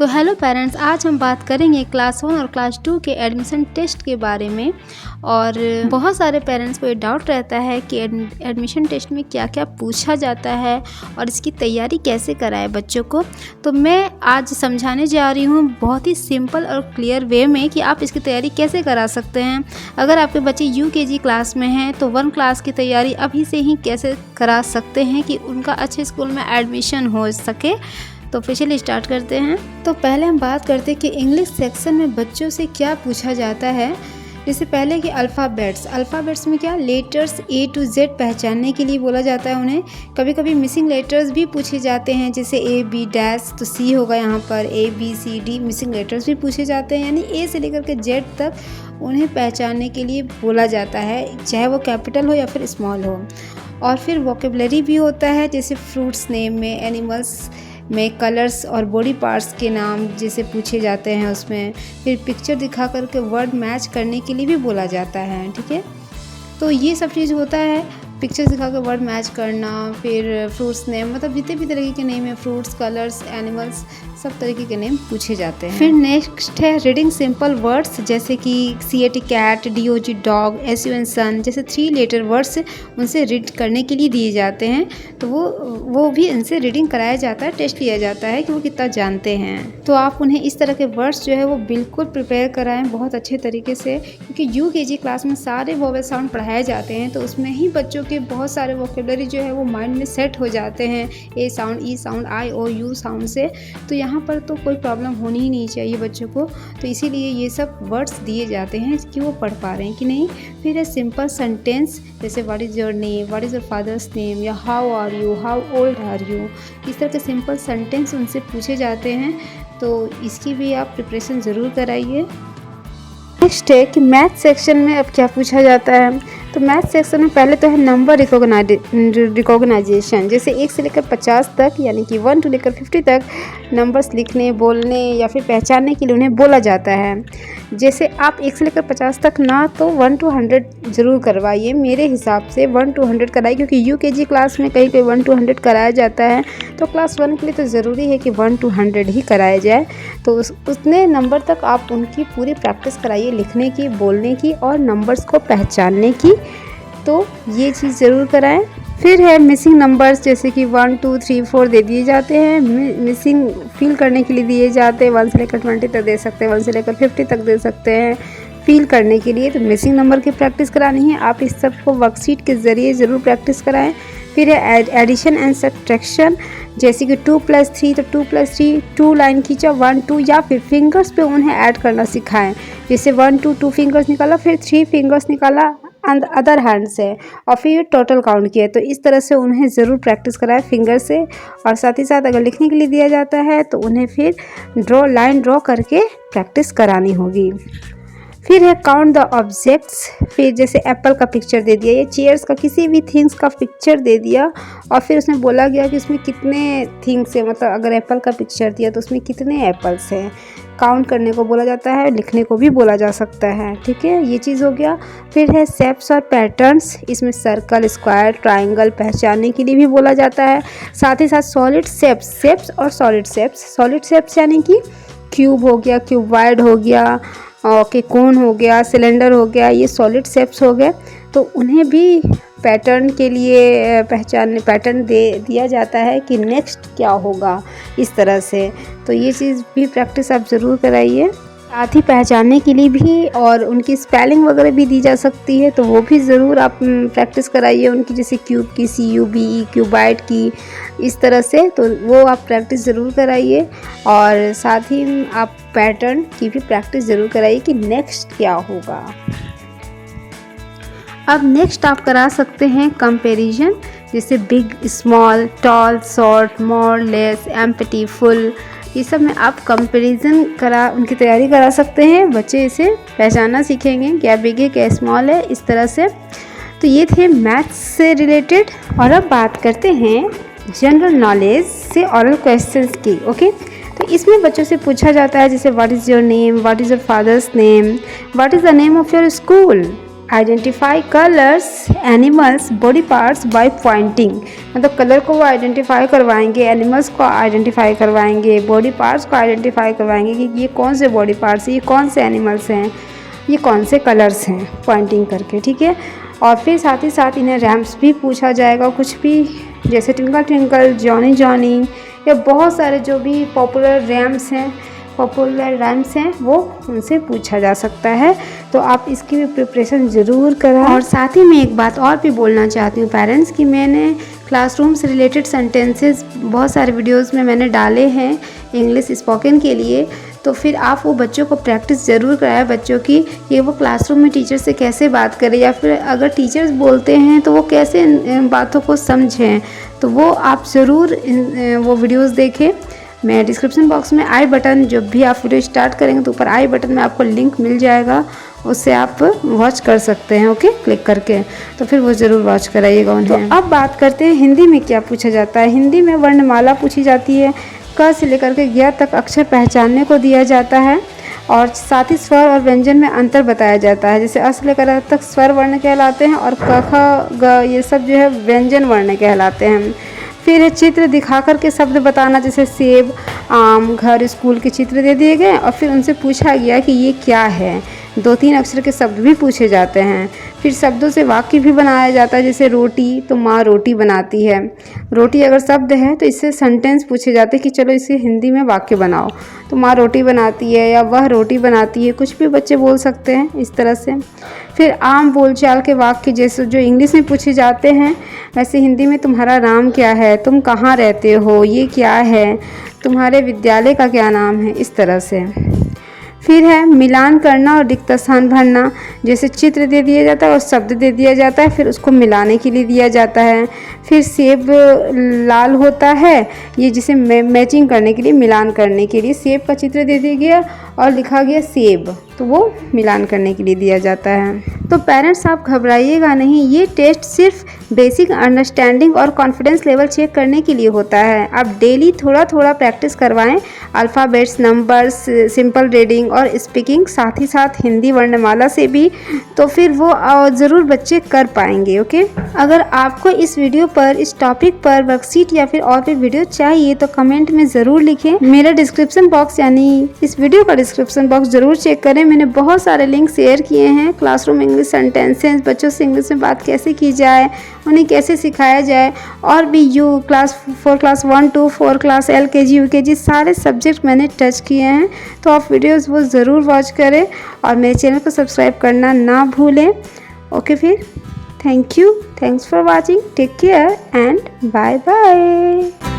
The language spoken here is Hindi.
तो हेलो पेरेंट्स, आज हम बात करेंगे क्लास 1 और क्लास 2 के एडमिशन टेस्ट के बारे में। और बहुत सारे पेरेंट्स को ये डाउट रहता है कि एडमिशन टेस्ट में क्या क्या पूछा जाता है और इसकी तैयारी कैसे कराए बच्चों को। तो मैं आज समझाने जा रही हूँ बहुत ही सिंपल और क्लियर वे में कि आप इसकी तैयारी कैसे करा सकते हैं। अगर आपके बच्चे यूकेजी क्लास में हैं तो 1 क्लास की तैयारी अभी से ही कैसे करा सकते हैं कि उनका अच्छे स्कूल में एडमिशन हो सके। तो फिर चलिए स्टार्ट करते हैं। तो पहले हम बात करते हैं कि इंग्लिश सेक्शन में बच्चों से क्या पूछा जाता है। इससे पहले कि अल्फ़ाबेट्स में क्या लेटर्स A to Z पहचानने के लिए बोला जाता है उन्हें। कभी कभी मिसिंग लेटर्स भी पूछे जाते हैं, जैसे A B डैश, तो C होगा यहाँ पर A B C D। Missing letters भी पूछे जाते हैं, यानी A से लेकर के Z तक उन्हें पहचानने के लिए बोला जाता है, चाहे वो कैपिटल हो या फिर स्मॉल हो। और फिर वोकेबलरी भी होता है, जैसे फ्रूट्स नेम में, एनिमल्स में कलर्स और बॉडी पार्ट्स के नाम जैसे पूछे जाते हैं उसमें। फिर पिक्चर दिखा करके वर्ड मैच करने के लिए भी बोला जाता है, ठीक है। तो ये सब चीज़ होता है, पिक्चर्स दिखा कर वर्ड मैच करना। फिर फ्रूट्स नेम, मतलब जितने भी तरीके के नेम है, फ्रूट्स, कलर्स, एनिमल्स, सब तरीके के नेम पूछे जाते हैं। फिर नेक्स्ट है रीडिंग सिंपल वर्ड्स, जैसे कि CAT cat, DOG dog, SUN sun, जैसे 3 लेटर वर्ड्स उनसे रीड करने के लिए दिए जाते हैं। तो वो भी इनसे रीडिंग कराया जाता है, टेस्ट लिया जाता है कि वो कितना जानते हैं। तो आप उन्हें इस तरह के वर्ड्स जो है वो बिल्कुल प्रिपेयर कराएं बहुत अच्छे तरीके से, क्योंकि यूकेजी क्लास में सारे वोवेल साउंड पढ़ाए जाते हैं। तो उसमें ही बच्चों के बहुत सारे वोकेबलरी जो है वो माइंड में सेट हो जाते हैं, A sound, E sound, I O U sound से। तो यहाँ पर तो कोई प्रॉब्लम होनी ही नहीं चाहिए बच्चों को। तो इसीलिए ये सब वर्ड्स दिए जाते हैं कि वो पढ़ पा रहे हैं कि नहीं। फिर है सिंपल सेंटेंस, जैसे what is your name, what is your father's name, या how are you, how old are you. इस तरह के सिंपल सेंटेंस उनसे पूछे जाते हैं। तो इसकी भी आप प्रिपरेशन ज़रूर कराइए। नेक्स्ट है कि मैथ सेक्शन में अब क्या पूछा जाता है। तो मैथ सेक्शन में पहले तो है नंबर रिकॉग्नाइजेशन, जैसे 1 से लेकर 50 तक, यानी कि 1 to लेकर 50 तक नंबर्स लिखने, बोलने या फिर पहचानने के लिए उन्हें बोला जाता है। जैसे आप 1 से लेकर 50 तक ना तो 1 to 100 ज़रूर करवाइए, मेरे हिसाब से 1 to 100 कराइए, क्योंकि यूकेजी क्लास में कहीं 1 to 100 कराया जाता है। तो क्लास 1 के लिए तो ज़रूरी है कि 1 to 100 ही कराया जाए। तो उतने नंबर तक आप उनकी पूरी प्रैक्टिस कराइए, लिखने की, बोलने की और नंबर्स को पहचानने की। तो ये चीज़ ज़रूर कराएं। फिर है मिसिंग नंबर्स, जैसे कि 1 2 3 4 दे दिए जाते हैं, मिसिंग फिल करने के लिए दिए जाते हैं। 1 से लेकर 20 तक दे सकते हैं, 1 से लेकर 50 तक दे सकते हैं फिल करने के लिए। तो मिसिंग नंबर की प्रैक्टिस करानी है, आप इस सब को वर्कशीट के ज़रिए ज़रूर प्रैक्टिस कराएं। फिर है एडिशन एंड सब्ट्रैक्शन, जैसे कि 2 + 3, तो 2 + 3 2 लाइन खींचा 1 2, या फिर फिंगर्स पे उन्हें ऐड करना सिखाएं। जैसे 1 2 2 फिंगर्स निकाला, फिर 3 फिंगर्स निकाला अदर हैंड से, और फिर टोटल काउंट किया। तो इस तरह से उन्हें ज़रूर प्रैक्टिस कराएं फिंगर से। और साथ ही साथ अगर लिखने के लिए दिया जाता है तो उन्हें फिर लाइन ड्रॉ करके प्रैक्टिस करानी होगी। फिर है काउंट द ऑब्जेक्ट्स, फिर जैसे एप्पल का पिक्चर दे दिया या चेयर्स का, किसी भी थिंग्स का पिक्चर दे दिया, और फिर उसमें बोला गया कि उसमें कितने थिंग्स है, मतलब अगर एप्पल का पिक्चर दिया तो उसमें कितने एप्पल्स हैं। काउंट करने को बोला जाता है, लिखने को भी बोला जा सकता है, ठीक है, ये चीज़ हो गया। फिर है शेप्स और पैटर्न्स, इसमें सर्कल, स्क्वायर, ट्राइंगल पहचानने के लिए भी बोला जाता है। साथ ही साथ सॉलिड शेप्स और सॉलिड शेप्स यानी कि क्यूब हो गया, क्यूबॉइड हो गया, और कोन हो गया, सिलेंडर हो गया, ये सॉलिड शेप्स हो गए। तो उन्हें भी पैटर्न के लिए पैटर्न दिया जाता है कि नेक्स्ट क्या होगा, इस तरह से। तो ये चीज़ भी प्रैक्टिस आप ज़रूर कराइए। साथ ही पहचानने के लिए भी और उनकी स्पेलिंग वगैरह भी दी जा सकती है, तो वो भी ज़रूर आप प्रैक्टिस कराइए उनकी, जैसे क्यूब की CUBE, क्यूबाइड की, इस तरह से। तो वो आप प्रैक्टिस ज़रूर कराइए। और साथ ही आप पैटर्न की भी प्रैक्टिस ज़रूर कराइए कि नेक्स्ट क्या होगा। अब नेक्स्ट आप करा सकते हैं कंपैरिजन, जैसे बिग, स्मॉल, टॉल, शॉर्ट, मोर, लेस, एम्प्टी, फुल। ये सब में आप कंपैरिजन उनकी तैयारी करा सकते हैं। बच्चे इसे पहचानना सीखेंगे, क्या बिग है, क्या स्मॉल है, इस तरह से। तो ये थे मैथ्स से रिलेटेड। और अब बात करते हैं जनरल नॉलेज से ऑरल क्वेश्चंस की, ओके। तो इसमें बच्चों से पूछा जाता है, जैसे what is your name, what is your father's name, what is the name of your school, identify colours animals body parts by pointing, मतलब कलर को वो आइडेंटिफाई करवाएंगे, एनिमल्स को आइडेंटिफाई करवाएंगे, बॉडी पार्ट्स को आइडेंटिफाई करवाएंगे कि ये कौन से बॉडी पार्ट्स, ये कौन से एनिमल्स हैं, ये कौन से कलर्स हैं, पॉइंटिंग करके, ठीक है। और फिर साथ ही साथ इन्हें रैम्स भी पूछा जाएगा, कुछ भी जैसे ट्विंकल ट्विंकल, जॉनी जॉनी, या बहुत सारे जो भी पॉपुलर रैम्स हैं वो उनसे पूछा जा सकता है। तो आप इसकी भी प्रिपरेशन ज़रूर करें। और साथ ही मैं एक बात और भी बोलना चाहती हूँ पेरेंट्स की, मैंने क्लासरूम से रिलेटेड सेंटेंसेस बहुत सारे वीडियोस में मैंने डाले हैं इंग्लिश स्पोकन के लिए, तो फिर आप वो बच्चों को प्रैक्टिस ज़रूर कराएं बच्चों की, कि वो क्लासरूम में टीचर से कैसे बात करें, या फिर अगर टीचर्स बोलते हैं तो वो कैसे इन बातों को समझें। तो वो आप ज़रूर वो वीडियोस देखें। मैं डिस्क्रिप्शन बॉक्स में आई बटन, जब भी आप वीडियो स्टार्ट करेंगे तो ऊपर आई बटन में आपको लिंक मिल जाएगा, उससे आप वॉच कर सकते हैं, ओके, क्लिक करके। तो फिर वो ज़रूर वॉच कराइएगा उन्हें। तो अब बात करते हैं हिंदी में क्या पूछा जाता है। हिंदी में वर्णमाला पूछी जाती है, क से लेकर के ग तक अक्षर पहचानने को दिया जाता है, और साथ ही स्वर और व्यंजन में अंतर बताया जाता है। जैसे अ से लेकर अ तक स्वर वर्ण कहलाते हैं, और क ख ग ये सब जो है व्यंजन वर्ण कहलाते हैं। फिर चित्र दिखा कर के शब्द बताना, जैसे सेब, आम, घर, स्कूल के चित्र दे दिए गए और फिर उनसे पूछा गया कि ये क्या है। 2-3 अक्षर के शब्द भी पूछे जाते हैं। फिर शब्दों से वाक्य भी बनाया जाता है, जैसे रोटी, तो माँ रोटी बनाती है। रोटी अगर शब्द है तो इससे सेंटेंस पूछे जाते हैं कि चलो इसे हिंदी में वाक्य बनाओ, तो माँ रोटी बनाती है या वह रोटी बनाती है, कुछ भी बच्चे बोल सकते हैं इस तरह से। फिर आम बोलचाल के वाक्य जैसे जो इंग्लिश में पूछे जाते हैं, वैसे हिंदी में तुम्हारा नाम क्या है, तुम कहाँ रहते हो, ये क्या है, तुम्हारे विद्यालय का क्या नाम है, इस तरह से। फिर है मिलान करना और रिक्त स्थान भरना, जैसे चित्र दे दिया जाता है और शब्द दे दिया जाता है, फिर उसको मिलाने के लिए दिया जाता है। फिर सेब लाल होता है, ये जिसे मैचिंग करने के लिए, मिलान करने के लिए सेब का चित्र दे दिया गया और लिखा गया सेब, तो वो मिलान करने के लिए दिया जाता है। तो पेरेंट्स आप घबराइएगा नहीं, ये टेस्ट सिर्फ बेसिक अंडरस्टैंडिंग और कॉन्फिडेंस लेवल चेक करने के लिए होता है। आप डेली थोड़ा थोड़ा प्रैक्टिस करवाएं, अल्फ़ाबेट्स, नंबर्स, सिंपल रीडिंग और स्पीकिंग, साथ ही साथ हिंदी वर्णमाला से भी, तो फिर वो ज़रूर बच्चे कर पाएंगे, ओके। अगर आपको इस वीडियो पर, इस टॉपिक पर वर्कशीट या फिर और भी वीडियो चाहिए तो कमेंट में ज़रूर लिखें। मेरा डिस्क्रिप्शन बॉक्स यानी इस वीडियो का डिस्क्रिप्शन बॉक्स ज़रूर चेक करें, मैंने बहुत सारे लिंक शेयर किए हैं। क्लासरूम इंग्लिश सेंटेंसेस, बच्चों से इंग्लिश में बात कैसे की जाए, उन्हें कैसे सिखाया जाए, और भी class 1 to 4 class LKG UKG सारे सब्जेक्ट मैंने टच किए हैं। तो आप वीडियोस वो ज़रूर वॉच करें और मेरे चैनल को सब्सक्राइब करना ना भूलें, ओके। फिर thanks for watching, take care and bye bye.